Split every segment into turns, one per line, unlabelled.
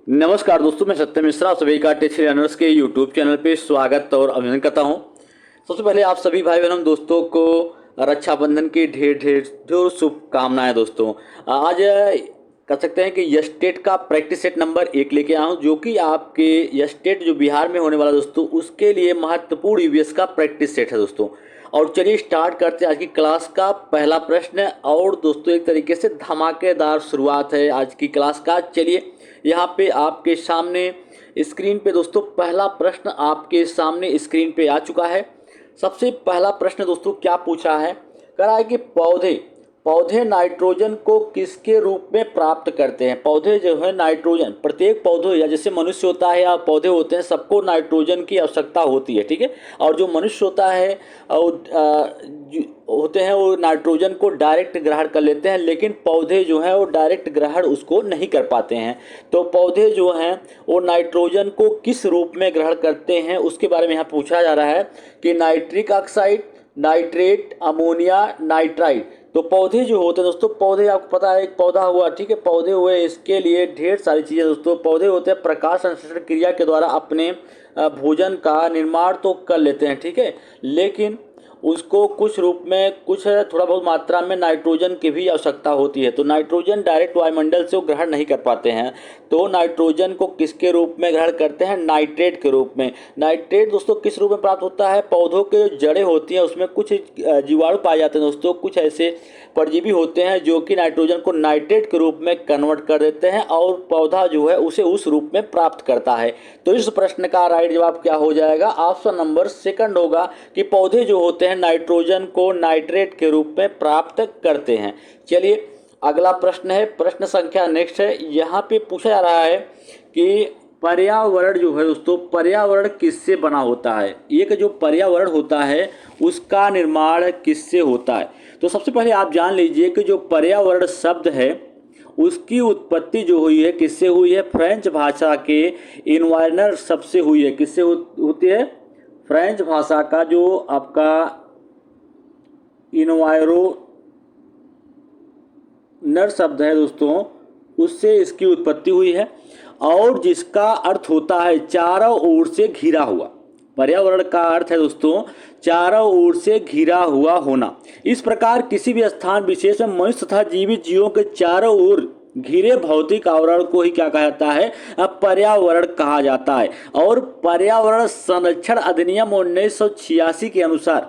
नमस्कार दोस्तों, मैं सत्यम मिश्रा सभी का टेक्स्ट लर्नर्स के यूट्यूब चैनल पे स्वागत और अभिनंदन करता हूं। सबसे पहले आप सभी भाई बहनों दोस्तों को रक्षाबंधन की ढेर ढेर ढेर शुभकामनाएं। दोस्तों आज कह सकते हैं कि यस्टेट का प्रैक्टिस सेट नंबर 1 लेके आया हूं, जो कि आपके यस्टेट जो बिहार में होने वाला दोस्तों उसके लिए महत्वपूर्ण ईवीएस का प्रैक्टिस सेट है दोस्तों। और चलिए स्टार्ट करते हैं आज की क्लास का पहला प्रश्न। और दोस्तों एक तरीके से धमाकेदार शुरुआत है आज की क्लास का। चलिए यहाँ पे आपके सामने स्क्रीन पे दोस्तों पहला प्रश्न आपके सामने स्क्रीन पे आ चुका है। सबसे पहला प्रश्न दोस्तों क्या पूछा है, कह रहा है कि पौधे पौधे नाइट्रोजन को किसके रूप में प्राप्त करते हैं। पौधे जो है नाइट्रोजन, प्रत्येक पौधे या जैसे मनुष्य होता है या पौधे होते हैं, सबको नाइट्रोजन की आवश्यकता होती है, ठीक है। और जो मनुष्य होता है होते हैं वो नाइट्रोजन को डायरेक्ट ग्रहण कर लेते हैं, लेकिन पौधे जो हैं वो डायरेक्ट ग्रहण उसको नहीं कर पाते हैं। तो पौधे जो हैं वो नाइट्रोजन को किस रूप में ग्रहण करते हैं उसके बारे में यहाँ पूछा जा रहा है कि nitric oxide, nitrate, ammonia, nitrite. तो पौधे जो होते हैं दोस्तों, पौधे आपको पता है एक पौधा हुआ, ठीक है, पौधे हुए, इसके लिए ढेर सारी चीज़ें दोस्तों। पौधे होते हैं प्रकाश संश्लेषण क्रिया के द्वारा अपने भोजन का निर्माण तो कर लेते हैं, ठीक है, लेकिन उसको कुछ रूप में कुछ थोड़ा बहुत मात्रा में नाइट्रोजन की भी आवश्यकता होती है। तो नाइट्रोजन डायरेक्ट वायुमंडल से वो ग्रहण नहीं कर पाते हैं, तो नाइट्रोजन को किसके रूप में ग्रहण करते हैं, नाइट्रेट के रूप में। नाइट्रेट दोस्तों किस रूप में प्राप्त होता है, पौधों के जो जड़ें होती हैं उसमें कुछ जीवाणु पाए जाते हैं दोस्तों, कुछ ऐसे परजीवी होते हैं जो कि नाइट्रोजन को नाइट्रेट के रूप में कन्वर्ट कर देते हैं और पौधा जो है उसे उस रूप में प्राप्त करता है। तो इस प्रश्न का राइट जवाब क्या हो जाएगा, ऑप्शन नंबर सेकंड होगा कि पौधे जो होते हैं नाइट्रोजन को नाइट्रेट के रूप में प्राप्त करते हैं। चलिए अगला प्रश्न है, प्रश्न संख्या नेक्स्ट है। यहाँ पे पूछा जा रहा है कि पर्यावरण जो है दोस्तों, पर्यावरण किससे बना होता है। एक जो पर्यावरण होता है उसका निर्माण किससे होता है। तो सबसे पहले आप जान लीजिए कि जो पर्यावरण शब्द है उसकी उत्पत्ति जो हुई है किससे हुई है, फ्रेंच भाषा के इन्वायरनर शब्द से हुई है। किससे होती है, फ्रेंच भाषा का जो आपका इन्वायरोनर शब्द है दोस्तों उससे इसकी उत्पत्ति हुई है, और जिसका अर्थ होता है चारों ओर से घिरा हुआ। पर्यावरण का अर्थ है दोस्तों चारों ओर से घिरा हुआ होना। इस प्रकार किसी भी स्थान विशेष में मनुष्य तथा जीवित जीवों के चारों ओर घिरे भौतिक आवरण को ही क्या कहा जाता है, पर्यावरण कहा जाता है। और पर्यावरण संरक्षण अधिनियम 1986 के अनुसार,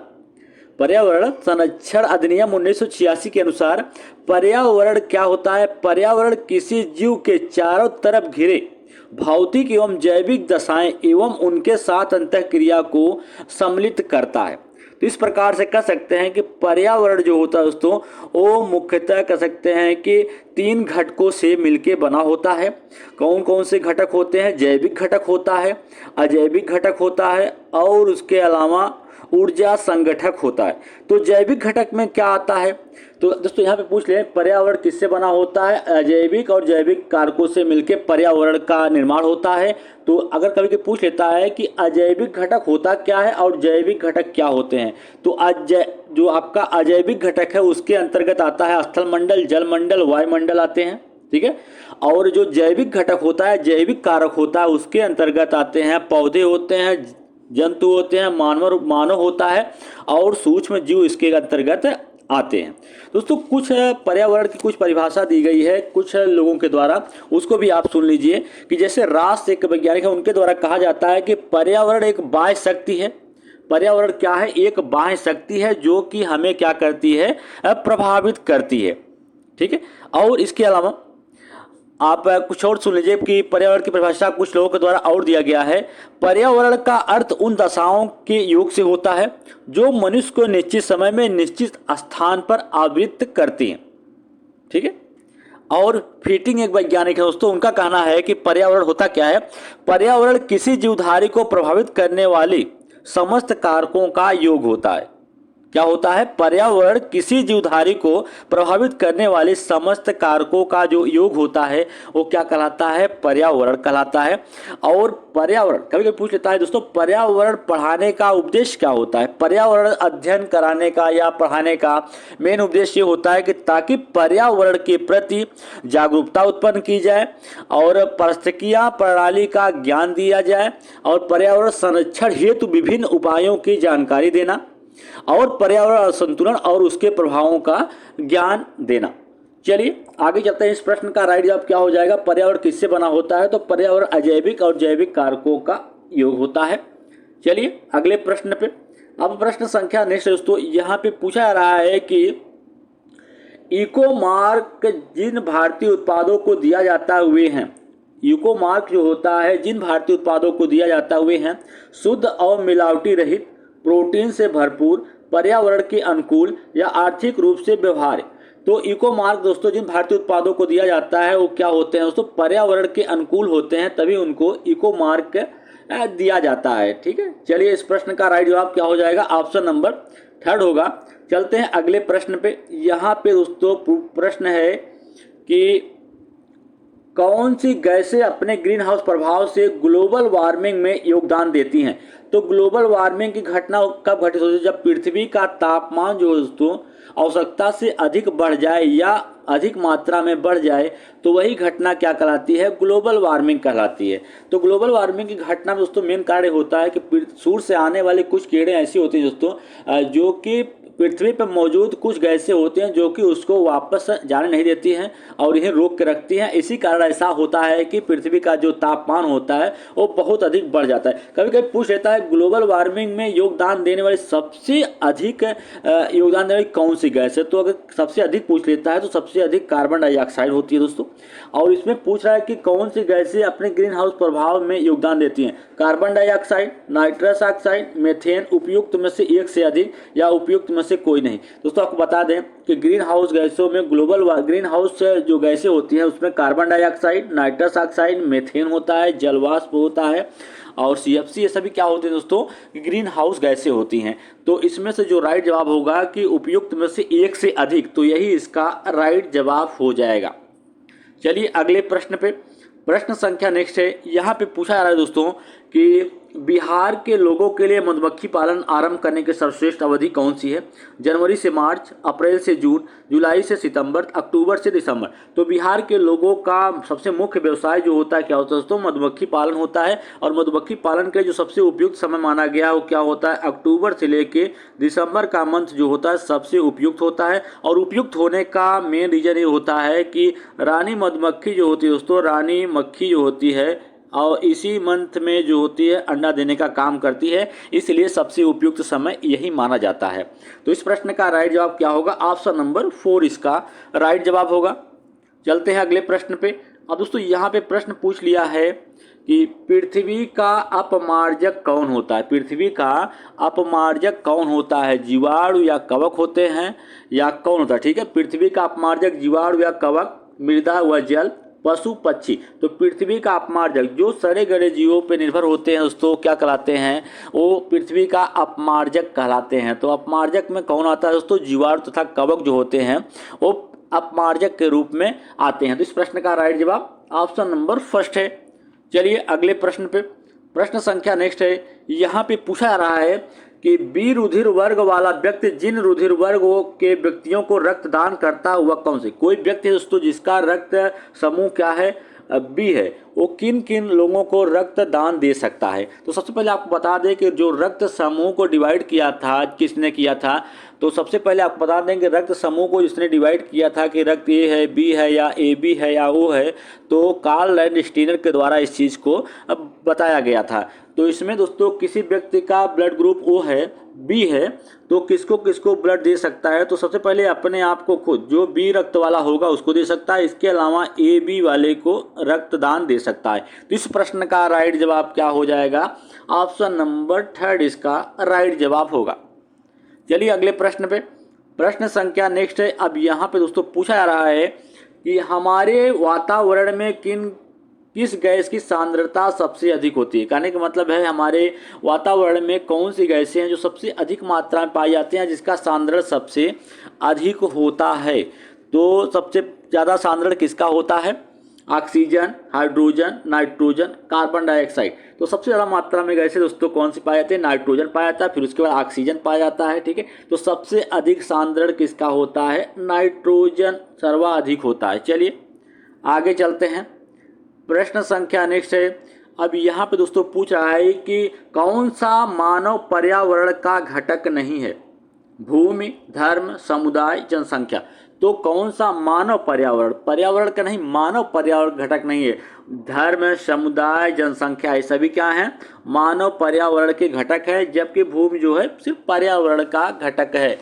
पर्यावरण संरक्षण अधिनियम 1986 के अनुसार पर्यावरण क्या होता है, पर्यावरण किसी जीव के चारों तरफ घिरे भौतिक एवं जैविक दशाएं एवं उनके साथ अंतःक्रिया को सम्मिलित करता है। तो इस प्रकार से कह सकते हैं कि पर्यावरण जो होता है दोस्तों वो मुख्यतः कह सकते हैं कि 3 घटकों से मिलके बना होता है। कौन कौन से घटक होते हैं, जैविक घटक होता है, अजैविक घटक होता है, और उसके अलावा ऊर्जा संगठक होता है। तो जैविक घटक में क्या आता है, तो दोस्तों यहाँ पे पूछ ले पर्यावरण किससे बना होता है, अजैविक और जैविक कारकों से मिलकर पर्यावरण का निर्माण होता है। तो अगर कभी पूछ लेता है कि अजैविक घटक होता क्या है और जैविक घटक क्या होते हैं, तो जो आपका अजैविक घटक है उसके अंतर्गत आता है स्थलमंडल, जलमंडल, वायुमंडल आते हैं, ठीक है। और जो जैविक घटक होता है, जैविक कारक होता है, उसके अंतर्गत आते हैं पौधे होते हैं, जंतु होते हैं, मानव होता है, और सूक्ष्म जीव इसके अंतर्गत आते हैं। दोस्तों कुछ पर्यावरण की कुछ परिभाषा दी गई है कुछ लोगों के द्वारा, उसको भी आप सुन लीजिए। कि जैसे रास एक वैज्ञानिक है, उनके द्वारा कहा जाता है कि पर्यावरण एक बाह्य शक्ति है। पर्यावरण क्या है, एक बाह्य शक्ति है जो कि हमें क्या करती है, प्रभावित करती है, ठीक है। और इसके अलावा आप कुछ और सुन लीजिए कि पर्यावरण की परिभाषा कुछ लोगों के द्वारा और दिया गया है। पर्यावरण का अर्थ उन दशाओं के योग से होता है जो मनुष्य को निश्चित समय में निश्चित स्थान पर आवृत्त करती हैं, ठीक है। और फिटिंग एक वैज्ञानिक है दोस्तों, उनका कहना है कि पर्यावरण होता क्या है, पर्यावरण किसी जीवधारी को प्रभावित करने वाले समस्त कारकों का योग होता है, क्या होता है, पर्यावरण किसी जीवधारी को प्रभावित करने वाले समस्त कारकों का जो योग होता है वो क्या कहलाता है, पर्यावरण कहलाता है। और पर्यावरण कभी कभी पूछ लेता है दोस्तों, पर्यावरण पढ़ाने का उद्देश्य क्या होता है। पर्यावरण अध्ययन कराने का या पढ़ाने का मेन उद्देश्य ये होता है कि ताकि पर्यावरण के प्रति जागरूकता उत्पन्न की जाए और पारिस्थितिकीय प्रणाली का ज्ञान दिया जाए और पर्यावरण संरक्षण हेतु विभिन्न उपायों की जानकारी देना और पर्यावरण संतुलन और उसके प्रभावों का ज्ञान देना। चलिए आगे चलते हैं। इस प्रश्न का राइट जवाब क्या हो जाएगा, पर्यावरण किससे बना होता है, तो पर्यावरण अजैविक और जैविक कारकों का योग होता है। चलिए अगले प्रश्न पे। अब प्रश्न संख्या नेक्स्ट दोस्तों, यहाँ पे पूछा जा रहा है कि इको मार्क जिन भारतीय उत्पादों को दिया जाता हुए हैं, इको मार्क जो होता है जिन भारतीय उत्पादों को दिया जाता हुए हैं, शुद्ध और मिलावटी रहित, प्रोटीन से भरपूर, पर्यावरण के अनुकूल या आर्थिक रूप से व्यवहार्य। तो इको मार्क दोस्तों जिन भारतीय उत्पादों को दिया जाता है वो क्या होते हैं दोस्तों, पर्यावरण के अनुकूल होते हैं, तभी उनको इको मार्क दिया जाता है। ठीक है, चलिए इस प्रश्न का राइट जवाब क्या हो जाएगा, ऑप्शन नंबर 3 होगा। चलते हैं अगले प्रश्न पे। यहाँ पे दोस्तों प्रश्न है कि कौन सी गैसें अपने ग्रीन हाउस प्रभाव से ग्लोबल वार्मिंग में योगदान देती हैं। तो ग्लोबल वार्मिंग की घटना कब घटित होती है, जब पृथ्वी का तापमान जो दोस्तों आवश्यकता से अधिक बढ़ जाए या अधिक मात्रा में बढ़ जाए, तो वही घटना क्या कहलाती है, ग्लोबल वार्मिंग कहलाती है। तो ग्लोबल वार्मिंग की घटना में दोस्तों मेन कार्य होता है कि सूर्य से आने वाले कुछ किरणें ऐसी होती हैं दोस्तों जो कि पृथ्वी पर मौजूद कुछ गैसें होती हैं जो कि उसको वापस जाने नहीं देती हैं और इन्हें रोक के रखती हैं। इसी कारण ऐसा होता है कि पृथ्वी का जो तापमान होता है वो बहुत अधिक बढ़ जाता है। कभी कभी पूछ लेता है ग्लोबल वार्मिंग में योगदान देने वाली सबसे अधिक योगदान देने वाली कौन सी गैस है। तो अगर सबसे अधिक पूछ लेता है तो सबसे अधिक कार्बन डाइऑक्साइड होती है दोस्तों। और इसमें पूछ रहा है कि कौन सी गैसें अपने ग्रीन हाउस प्रभाव में योगदान देती हैं, carbon dioxide, nitrous oxide, methane, उपयुक्त में से एक से अधिक या उपयुक्त में से कोई नहीं। दोस्तों आपको बता दें कि ग्रीन हाउस गैसों में ग्रीन हाउस जो गैसें होती हैं उसमें carbon dioxide, nitrous oxide, methane होता है, जलवाष्प होता है और CFC, ये सभी क्या होते हैं दोस्तों, ग्रीन हाउस गैसें होती हैं। तो इसमें से जो राइट जवाब होगा कि उपयुक्त में से एक से अधिक, तो यही इसका राइट जवाब हो जाएगा। चलिए अगले प्रश्न पे। प्रश्न संख्या नेक्स्ट है। यहाँ पे पूछा जा रहा है दोस्तों कि बिहार के लोगों के लिए मधुमक्खी पालन आरंभ करने की सर्वश्रेष्ठ अवधि कौन सी है। जनवरी से मार्च, अप्रैल से जून, जुलाई से सितंबर, अक्टूबर से दिसंबर। तो बिहार के लोगों का सबसे मुख्य व्यवसाय जो होता है क्या होता है दोस्तों, मधुमक्खी पालन होता है। और मधुमक्खी पालन के जो सबसे उपयुक्त समय माना गया है वो क्या होता है, अक्टूबर से लेके दिसंबर का मंथ जो होता है सबसे उपयुक्त होता है। और उपयुक्त होने का मेन रीजन ये होता है कि रानी मधुमक्खी जो होती है दोस्तों, रानी मक्खी जो होती है और इसी मंथ में जो होती है अंडा देने का काम करती है, इसलिए सबसे उपयुक्त समय यही माना जाता है। तो इस प्रश्न का राइट जवाब क्या होगा, ऑप्शन नंबर 4 इसका राइट जवाब होगा। चलते हैं अगले प्रश्न पे। अब दोस्तों यहाँ पे प्रश्न पूछ लिया है कि पृथ्वी का अपमार्जक कौन होता है। पृथ्वी का अपमार्जक कौन होता है, जीवाणु या कवक होते हैं या कौन होता है। ठीक है, पृथ्वी का अपमार्जक जीवाणु या कवक, मृदा व जल, पशु पक्षी। तो पृथ्वी का अपमार्जक जो सड़े गले जीवों पर निर्भर होते हैं दोस्तों क्या कहलाते हैं, वो पृथ्वी का अपमार्जक कहलाते हैं। तो अपमार्जक में कौन आता है दोस्तों, जीवाणु तथा कवक जो होते हैं वो अपमार्जक के रूप में आते हैं। तो इस प्रश्न का राइट जवाब ऑप्शन नंबर 1 है। चलिए अगले प्रश्न पे। प्रश्न संख्या नेक्स्ट है। यहाँ पे पूछा जा रहा है कि बी रुधिर वर्ग वाला व्यक्ति जिन रुधिर वर्गों के व्यक्तियों को रक्तदान करता हुआ कौन से। कोई व्यक्ति है दोस्तों जिसका रक्त समूह क्या है, बी है, वो किन किन लोगों को रक्तदान दे सकता है। तो सबसे पहले आपको बता दें कि जो रक्त समूह को डिवाइड किया था किसने किया था। तो सबसे पहले आपको बता दें कि रक्त समूह को जिसने डिवाइड किया था कि रक्त ए है, बी है या AB है या O है, तो कार्ल लैंडस्टीनर के द्वारा इस चीज़ को बताया गया था। तो इसमें दोस्तों किसी व्यक्ति का ब्लड ग्रुप O है, B है, तो किसको किसको ब्लड दे सकता है। तो सबसे पहले अपने आप को खुद, जो B रक्त वाला होगा उसको दे सकता है। इसके अलावा AB वाले को रक्तदान दे सकता है। तो इस प्रश्न का राइट जवाब क्या हो जाएगा, ऑप्शन नंबर 3 इसका राइट जवाब होगा। चलिए अगले प्रश्न पे। प्रश्न संख्या नेक्स्ट है। अब यहाँ पे दोस्तों पूछा जा रहा है कि हमारे वातावरण में किन किस गैस की सांद्रता सबसे अधिक होती है। कहने का मतलब है हमारे वातावरण में कौन सी गैसें हैं जो सबसे अधिक मात्रा में पाई जाती हैं, जिसका सांद्रण सबसे अधिक होता है। तो सबसे ज़्यादा सांद्रण किसका होता है? Oxygen, hydrogen, nitrogen, carbon dioxide. तो सबसे ज़्यादा मात्रा में गैसें दोस्तों कौन सी पाई जाती है? नाइट्रोजन पाया जाता है, फिर उसके बाद ऑक्सीजन पाया जाता है। ठीक है, तो सबसे अधिक सांद्रण किसका होता है? नाइट्रोजन सर्वाधिक होता है। चलिए आगे चलते हैं। प्रश्न संख्या नेक्स्ट है। अब यहाँ पे दोस्तों पूछ रहा है कि कौन सा मानव पर्यावरण का घटक नहीं है? भूमि, धर्म, समुदाय, जनसंख्या। तो कौन सा मानव पर्यावरण, पर्यावरण का नहीं, मानव पर्यावरण घटक नहीं है? धर्म, समुदाय, जनसंख्या, ये सभी क्या है? मानव पर्यावरण के घटक है, जबकि भूमि जो है सिर्फ पर्यावरण का घटक है।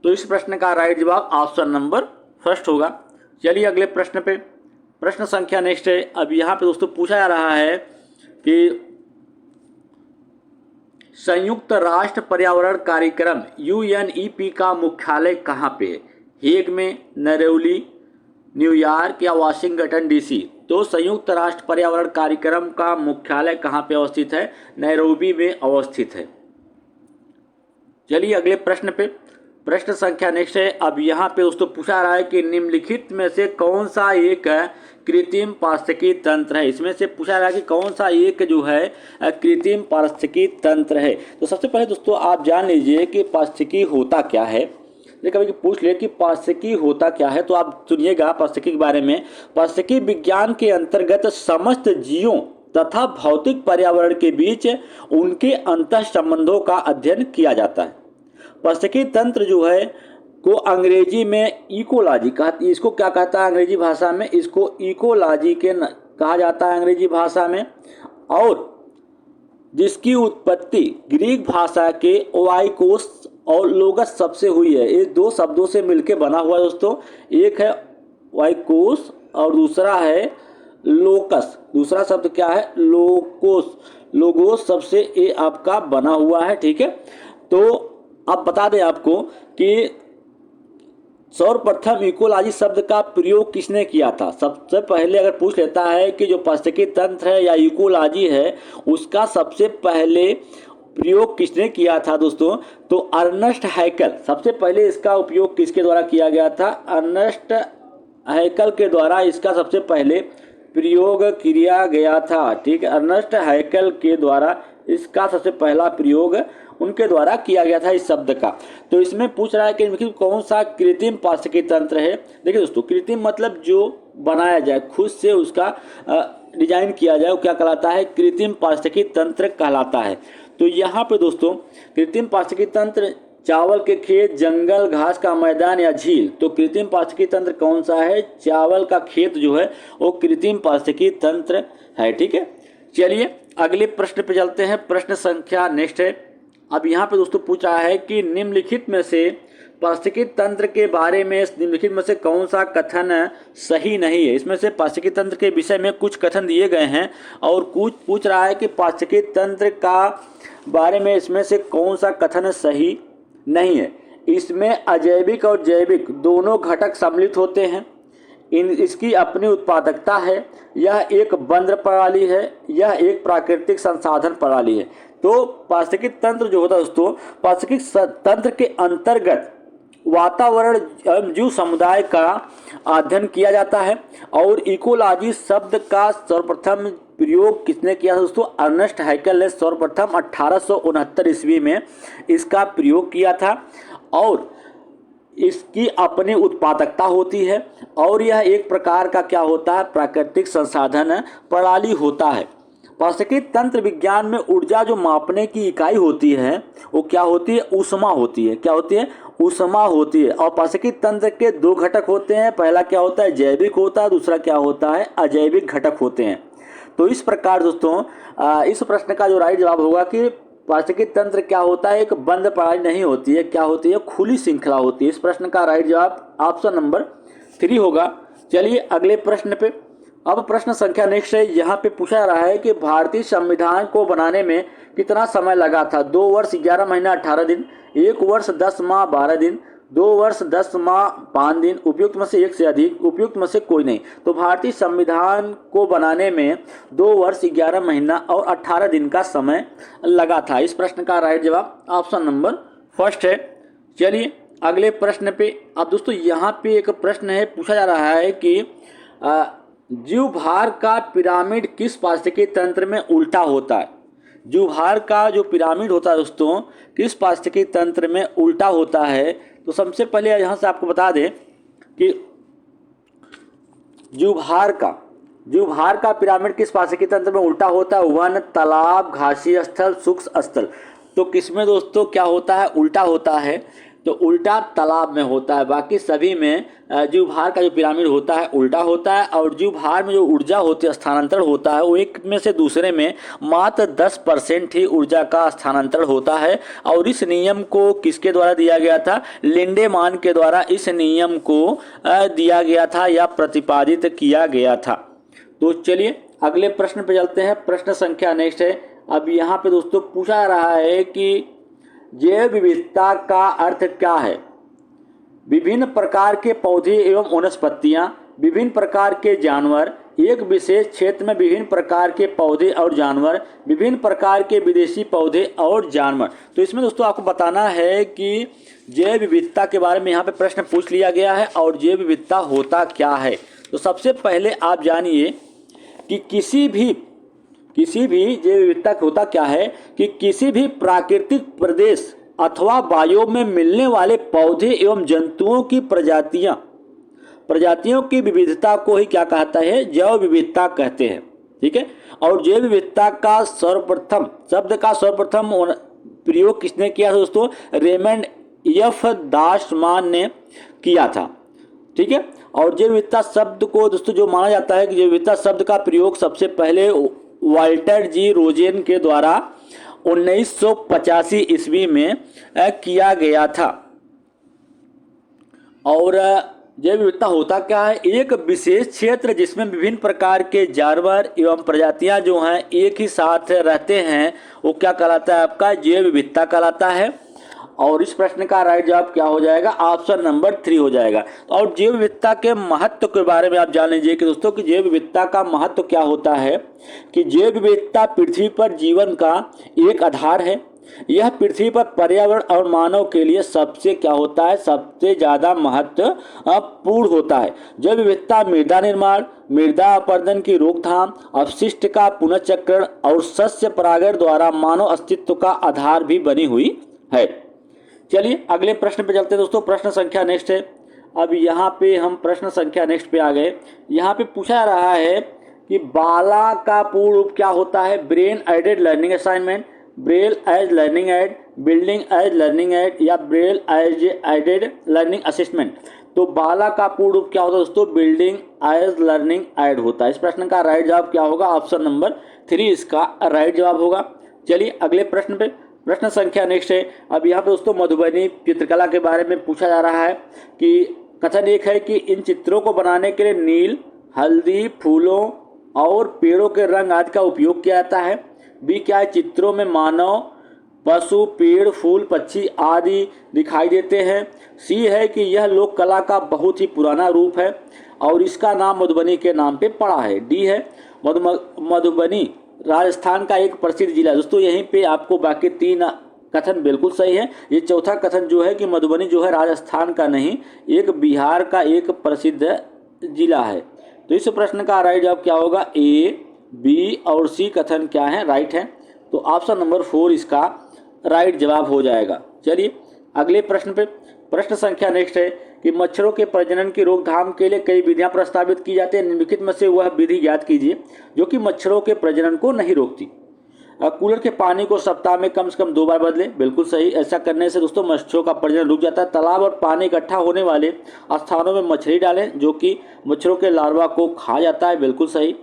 तो इस प्रश्न का राइट जवाब ऑप्शन नंबर फर्स्ट होगा। चलिए अगले प्रश्न पे। प्रश्न संख्या नेक्स्ट है। अब यहाँ पे दोस्तों पूछा जा रहा है कि संयुक्त राष्ट्र पर्यावरण कार्यक्रम UNEP का मुख्यालय कहाँ पे है? हेग में, नैरोबी, न्यूयॉर्क या वाशिंगटन DC। तो संयुक्त राष्ट्र पर्यावरण कार्यक्रम का मुख्यालय कहाँ पे अवस्थित है? नैरोबी में अवस्थित है। चलिए अगले प्रश्न पे। प्रश्न संख्या नेक्स्ट है। अब यहाँ पे दोस्तों पूछा रहा है कि निम्नलिखित में से कौन सा एक कृत्रिम पारिस्थितिकी तंत्र है? इसमें से पूछा रहा है कि कौन सा एक जो है कृत्रिम पारिस्थितिकी तंत्र है। तो सबसे पहले दोस्तों आप जान लीजिए कि पारिस्थितिकी होता क्या है। कभी पूछ ले कि पारिस्थितिकी होता क्या है, तो आप सुनिएगा पारिस्थितिकी के बारे में। पारिस्थितिकी विज्ञान के अंतर्गत समस्त जीवों तथा भौतिक पर्यावरण के बीच उनके अंतः संबंधों का अध्ययन किया जाता है। पारिस्थितिकी तंत्र जो है को अंग्रेजी में इकोलॉजी कहती, इसको क्या कहता है अंग्रेजी भाषा में? इसको इकोलॉजी के कहा जाता है अंग्रेजी भाषा में। और जिसकी उत्पत्ति ग्रीक भाषा के ओआइकोस और लोगस शब्द से हुई है। ये दो शब्दों से मिलकर बना हुआ है दोस्तों। एक है ओआइकोस और दूसरा है लोकस। दूसरा शब्द क्या है? लोकोस। लोगोस शब्द से ये आपका बना हुआ है। ठीक है, तो अब बता दें आपको कि सर्वप्रथम इकोलॉजी शब्द का प्रयोग किसने किया था? सबसे पहले अगर पूछ लेता है कि जो पारिस्थितिकी तंत्र है या इकोलॉजी है, उसका सबसे पहले प्रयोग किसने किया था दोस्तों? तो अर्नेस्ट हैकल। सबसे पहले इसका उपयोग किसके द्वारा किया गया था? अर्नेस्ट हैकल के द्वारा इसका सबसे पहले प्रयोग किया गया था। ठीक है, अर्नेस्ट हैकल के द्वारा इसका सबसे पहला प्रयोग उनके द्वारा किया गया था इस शब्द का। तो इसमें पूछ रहा है कि कौन सा कृत्रिम पारिस्थितिकी तंत्र है। देखिए दोस्तों, कृत्रिम मतलब जो बनाया जाए, खुद से उसका डिजाइन किया जाए, वो क्या कहलाता है? कृत्रिम पारिस्थितिकी तंत्र कहलाता है। तो यहाँ पे दोस्तों कृत्रिम पारिस्थितिकी तंत्र चावल के खेत, जंगल, घास का मैदान या झील। तो कृत्रिम पारिस्थितिकी तंत्र कौन सा है? चावल का खेत जो है वो कृत्रिम पारिस्थितिकी तंत्र है। ठीक है, चलिए अगले प्रश्न पे चलते हैं। प्रश्न संख्या नेक्स्ट है। अब यहाँ पे दोस्तों पूछ रहा है कि निम्नलिखित में से पारिस्थितिकी तंत्र के बारे में निम्नलिखित में से कौन सा कथन सही नहीं है। इसमें से पारिस्थितिकी तंत्र के विषय में कुछ कथन दिए गए हैं और कुछ पूछ रहा है कि पारिस्थितिकी तंत्र का बारे में इसमें से कौन सा कथन सही नहीं है। इसमें अजैविक और जैविक दोनों घटक सम्मिलित होते हैं। इसकी अपनी उत्पादकता है। यह एक बंद प्रणाली है। यह एक प्राकृतिक संसाधन प्रणाली है। तो पारिस्थितिकी तंत्र जो होता है दोस्तों, पारिस्थितिकी तंत्र के अंतर्गत वातावरण एवं जीव समुदाय का अध्ययन किया जाता है। और इकोलॉजी शब्द का सर्वप्रथम प्रयोग किसने किया दोस्तों? अर्नेस्ट हैकल ने सर्वप्रथम 1869 ईस्वी में इसका प्रयोग किया था। और इसकी अपनी उत्पादकता होती है और यह एक प्रकार का क्या होता है? प्राकृतिक संसाधन प्रणाली होता है। पारिस्थितिकी तंत्र विज्ञान में ऊर्जा जो मापने की इकाई होती है वो क्या होती है? ऊष्मा होती है। क्या होती है? ऊष्मा होती है। और पारिस्थितिकी तंत्र के दो घटक होते हैं। पहला क्या होता है? जैविक होता है। दूसरा क्या होता है? अजैविक घटक होते हैं। तो इस प्रकार दोस्तों इस प्रश्न का जो राइट जवाब होगा कि पारिस्थितिकी तंत्र क्या होता है? एक बंद प्रणाली नहीं होती है। क्या होती है? खुली श्रृंखला होती है। इस प्रश्न का राइट जवाब ऑप्शन नंबर 3 होगा। चलिए अगले प्रश्न पे। अब प्रश्न संख्या नेक्स्ट है। यहाँ पे पूछा जा रहा है कि भारतीय संविधान को बनाने में कितना समय लगा था? 2 वर्ष 11 महीना 18 दिन, 1 वर्ष 10 माह 12 दिन, 2 वर्ष 10 माह 5 दिन, उपयुक्त में से एक से अधिक, उपयुक्त में से कोई नहीं। तो भारतीय संविधान को बनाने में 2 वर्ष 11 महीना और 18 दिन का समय लगा था। इस प्रश्न का राइट जवाब ऑप्शन नंबर फर्स्ट है। चलिए अगले प्रश्न पे। अब दोस्तों यहाँ पे एक प्रश्न है, पूछा जा रहा है कि जीवभार का पिरामिड किस पारिस्थितिकी तंत्र में उल्टा होता है। जीवभार का जो पिरामिड होता है दोस्तों किस पारिस्थितिकी तंत्र में उल्टा होता है। तो सबसे पहले यहाँ से आपको बता दें कि जीवभार का पिरामिड किस पारिस्थितिकी तंत्र में उल्टा होता है। वन, तालाब, घासीय स्थल, शुष्क स्थल। तो किसमें दोस्तों क्या होता है, उल्टा होता है। तो उल्टा तालाब में होता है, बाकी सभी में जीवभार का जो पिरामिड होता है उल्टा होता है। और जीवभार में जो ऊर्जा होती है, स्थानांतरण होता है, वो एक में से दूसरे में मात्र 10% ही ऊर्जा का स्थानांतरण होता है। और इस नियम को किसके द्वारा दिया गया था, लिंडेमान के द्वारा इस नियम को दिया गया था या प्रतिपादित किया गया था। तो चलिए अगले प्रश्न पे चलते हैं। प्रश्न संख्या नेक्स्ट है। अब यहाँ पे दोस्तों पूछा जा रहा है कि जैव विविधता का अर्थ क्या है। विभिन्न प्रकार के पौधे एवं वनस्पतियां, विभिन्न प्रकार के जानवर, एक विशेष क्षेत्र में विभिन्न प्रकार के पौधे और जानवर, विभिन्न प्रकार के विदेशी पौधे और जानवर। तो इसमें दोस्तों आपको बताना है कि जैव विविधता के बारे में यहाँ पे प्रश्न पूछ लिया गया है और जैव विविधता होता क्या है। तो सबसे पहले आप जानिए कि किसी भी जैव विविधता होता क्या है कि किसी भी प्राकृतिक प्रदेश अथवा बायोम में मिलने वाले पौधे एवं जंतुओं की प्रजातियों की विविधता को ही क्या कहता है, जैव विविधता कहते हैं। ठीक है। और जैव विविधता का सर्वप्रथम प्रयोग किसने किया था दोस्तों, रेमंड एफ दासमान ने किया था। ठीक है। और जैव विविधता शब्द को दोस्तों जो माना जाता है कि जैव विविधता शब्द का प्रयोग सबसे पहले वाल्टर जी रोजेन के द्वारा 1985 ईस्वी में किया गया था। और जैव विविधता होता क्या है, एक विशेष क्षेत्र जिसमें विभिन्न प्रकार के जानवर एवं प्रजातियां जो हैं एक ही साथ रहते हैं, वो क्या कहलाता है, आपका जैव विविधता कहलाता है। और इस प्रश्न का राइट जवाब क्या हो जाएगा, ऑप्शन नंबर 3 हो जाएगा। और जैव विविधता के महत्व के बारे में आप जान लीजिए कि दोस्तों कि जैव विविधता का महत्व क्या होता है कि जैव विविधता पृथ्वी पर जीवन का एक आधार है। यह पृथ्वी पर पर्यावरण और मानव के लिए सबसे क्या होता है, सबसे ज़्यादा महत्वपूर्ण होता है। जैव विविधता मृदा निर्माण, मृदा अपरदन की रोकथाम, अपशिष्ट का पुनर्चक्रण और सस्य परागण द्वारा मानव अस्तित्व का आधार भी बनी हुई है। चलिए अगले प्रश्न पे चलते हैं दोस्तों। प्रश्न संख्या नेक्स्ट है। अब यहाँ पे हम प्रश्न संख्या नेक्स्ट पे आ गए। यहाँ पे पूछा जा रहा है कि बाला का पूर्ण रूप क्या होता है, brain aided learning assignment, braille as learning aid, building as learning aid या braille as aided learning assistment. तो बाला का पूर्ण रूप क्या होता है दोस्तों, बिल्डिंग एज लर्निंग एड होता है। इस प्रश्न का राइट जवाब क्या होगा, ऑप्शन नंबर 3 इसका राइट जवाब होगा। चलिए अगले प्रश्न पे। प्रश्न संख्या नेक्स्ट है। अब यहाँ पे दोस्तों मधुबनी चित्रकला के बारे में पूछा जा रहा है कि कथन एक है कि इन चित्रों को बनाने के लिए नील, हल्दी, फूलों और पेड़ों के रंग आदि का उपयोग किया जाता है। बी क्या है, चित्रों में मानव, पशु, पेड़, फूल, पक्षी आदि दिखाई देते हैं। सी है कि यह लोक कला का बहुत ही पुराना रूप है और इसका नाम मधुबनी के नाम पे पड़ा है। डी है मधुबनी राजस्थान का एक प्रसिद्ध जिला। दोस्तों यहीं पे आपको बाकी 3 कथन बिल्कुल सही है। ये चौथा कथन जो है कि मधुबनी जो है राजस्थान का नहीं, एक बिहार का एक प्रसिद्ध जिला है। तो इस प्रश्न का राइट जवाब क्या होगा, ए, बी और सी कथन क्या है, राइट है। तो ऑप्शन नंबर 4 इसका राइट जवाब हो जाएगा। चलिए अगले प्रश्न पे। प्रश्न संख्या नेक्स्ट है कि मच्छरों के प्रजनन की रोकथाम के लिए कई विधियां प्रस्तावित की जाती हैं। निम्नलिखित में से वह विधि ज्ञात कीजिए जो कि मच्छरों के प्रजनन को नहीं रोकती। कूलर के पानी को सप्ताह में कम से कम 2 बार बदलें, बिल्कुल सही। ऐसा करने से दोस्तों मच्छरों का प्रजनन रुक जाता है। तालाब और पानी इकट्ठा होने वाले स्थानों में मछली डालें जो कि मच्छरों के लार्वा को खा जाता है, बिल्कुल सही।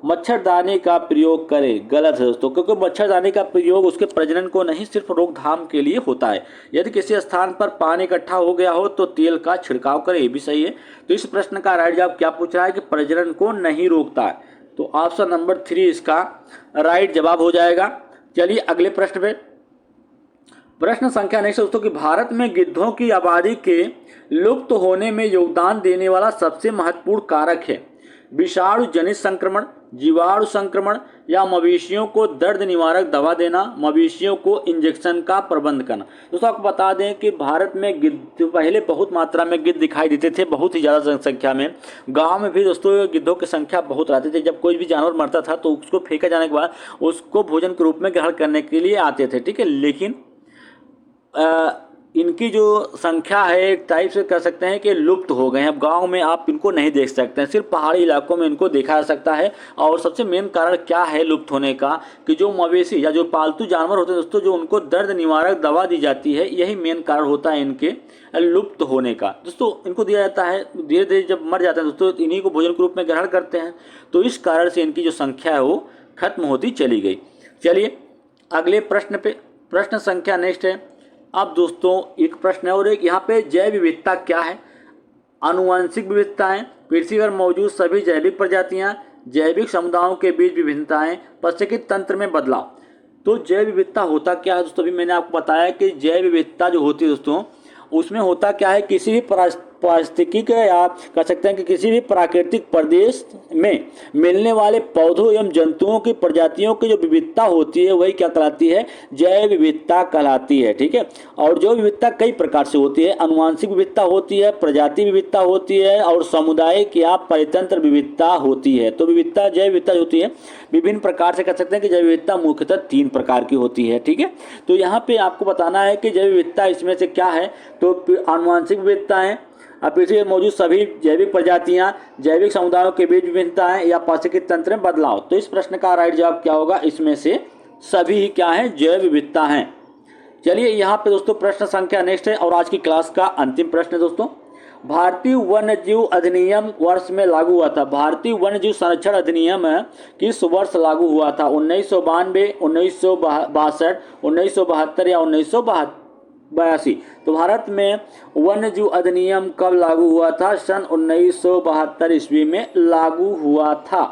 मच्छरदानी का प्रयोग करें, गलत है दोस्तों, क्योंकि मच्छरदानी का प्रयोग उसके प्रजनन को नहीं सिर्फ रोकथाम के लिए होता है। यदि किसी स्थान पर पानी इकट्ठा हो गया हो तो तेल का छिड़काव करें, ये भी सही है। तो इस प्रश्न का राइट जवाब क्या पूछ रहा है कि प्रजनन को नहीं रोकता है। तो ऑप्शन नंबर 3 इसका राइट जवाब हो जाएगा। चलिए अगले प्रश्न पे। प्रश्न संख्या नेक्स्ट दोस्तों कि भारत में गिद्धों की आबादी के लुप्त होने में योगदान देने वाला सबसे महत्वपूर्ण कारक है विषाणु जनित संक्रमण, जीवाणु संक्रमण या मवेशियों को दर्द निवारक दवा देना, मवेशियों को इंजेक्शन का प्रबंध करना। दोस्तों आपको बता दें कि भारत में गिद्ध पहले बहुत मात्रा में गिद्ध दिखाई देते थे, बहुत ही ज़्यादा जनसंख्या में। गांव में भी दोस्तों गिद्धों की संख्या बहुत रहती थी। जब कोई भी जानवर मरता था तो उसको फेंका जाने के बाद उसको भोजन के रूप में ग्रहण करने के लिए आते थे, ठीक है। लेकिन इनकी जो संख्या है एक टाइप से कह सकते हैं कि लुप्त हो गए हैं। अब गांव में आप इनको नहीं देख सकते हैं, सिर्फ पहाड़ी इलाकों में इनको देखा जा सकता है। और सबसे मेन कारण क्या है लुप्त होने का कि जो मवेशी या जो पालतू जानवर होते हैं दोस्तों, जो उनको दर्द निवारक दवा दी जाती है, यही मेन कारण होता है इनके लुप्त होने का। दोस्तों इनको दिया जाता है, धीरे धीरे जब मर जाते हैं दोस्तों इन्हीं को भोजन के रूप में ग्रहण करते हैं, तो इस कारण से इनकी जो संख्या है वो खत्म होती चली गई। चलिए अगले प्रश्न पे, प्रश्न संख्या नेक्स्ट है। अब दोस्तों एक प्रश्न है और एक यहाँ पे जैव विविधता क्या है। आनुवंशिक विविधताएं, पृथ्वी पर मौजूद सभी जैविक प्रजातियां, जैविक समुदायों के बीच विभिन्नताएं, पारिस्थितिकी तंत्र में बदलाव। तो जैव विविधता होता क्या है दोस्तों, अभी मैंने आपको बताया कि जैव विविधता जो होती है दोस्तों उसमें होता क्या है, किसी भी पारिस्थितिकी के या कह सकते हैं कि किसी भी प्राकृतिक प्रदेश में मिलने वाले पौधों एवं जंतुओं की प्रजातियों की जो विविधता होती है वही क्या कहलाती है, जैव विविधता कहलाती है, ठीक है। और जो विविधता कई प्रकार से होती है, आनुवंशिक विविधता होती है, प्रजाति विविधता होती है और सामुदायिक या परितंत्र विविधता होती है। तो विविधता जैव विविधता होती है विभिन्न प्रकार से कह सकते हैं कि जैव विविधता मुख्यतः 3 प्रकार की होती है, ठीक है। तो यहाँ पे आपको बताना है कि जैव विविधता इसमें से क्या है। तो आनुवंशिक विविधताएं, पृथ्वी में मौजूद सभी जैविक प्रजातियां, जैविक समुदायों के बीच विभिन्नताएं या पारिस्थितिकी तंत्र में बदलाव। तो इस प्रश्न का राइट जवाब क्या होगा, इसमें से सभी क्या है, जैव विविधता हैं। चलिए यहाँ पे दोस्तों प्रश्न संख्या नेक्स्ट है और आज की क्लास का अंतिम प्रश्न है दोस्तों। भारतीय वन्यजीव अधिनियम वर्ष में लागू हुआ था। भारतीय वन्यजीव संरक्षण अधिनियम किस वर्ष लागू हुआ था, 1992, 1962, 1972 या 1982। तो भारत में वन्यजीव अधिनियम कब लागू हुआ था, सन 1972 ईस्वी में लागू हुआ था।